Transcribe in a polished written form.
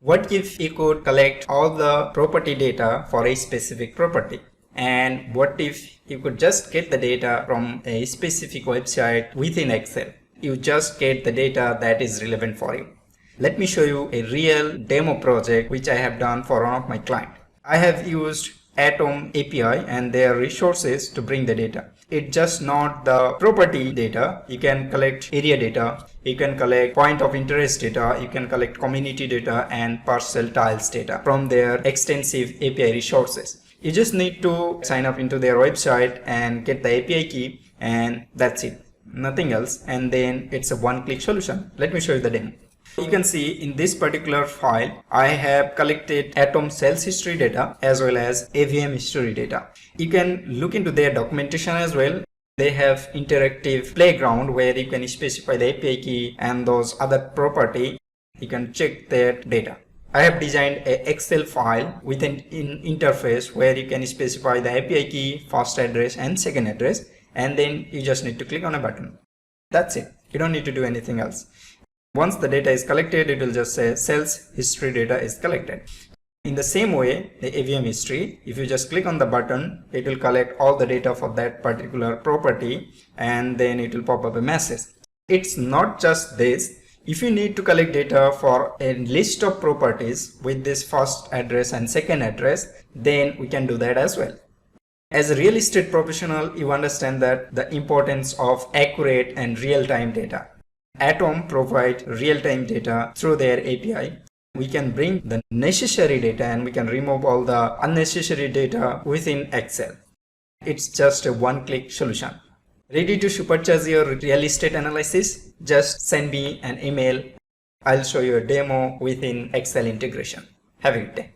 What if you could collect all the property data for a specific property? And what if you could just get the data from a specific website within Excel? You just get the data that is relevant for you. Let me show you a real demo project which I have done for one of my clients. I have used ATTOM API and their resources to bring the data. It's just not the property data. You can collect area data, you can collect point of interest data, you can collect community data and parcel tiles data from their extensive API resources. You just need to sign up into their website and get the API key, and that's it. Nothing else. And then it's a one-click solution. Let me show you the demo. You can see in this particular file, I have collected ATTOM sales history data as well as AVM history data. You can look into their documentation as well. They have interactive playground where you can specify the API key and those other property. You can check their data. I have designed an Excel file with an interface where you can specify the API key, first address and second address, and then you just need to click on a button. That's it. You don't need to do anything else. Once the data is collected, it will just say sales history data is collected. In the same way, the AVM history, if you just click on the button, it will collect all the data for that particular property, and then it will pop up a message. It's not just this. If you need to collect data for a list of properties with this first address and second address, then we can do that as well. As a real estate professional, you understand that the importance of accurate and real-time data. ATTOM provides real-time data through their API. We can bring the necessary data and we can remove all the unnecessary data within Excel. It's just a one-click solution. Ready to supercharge your real estate analysis? Just send me an email. I'll show you a demo within Excel integration. Have a good day.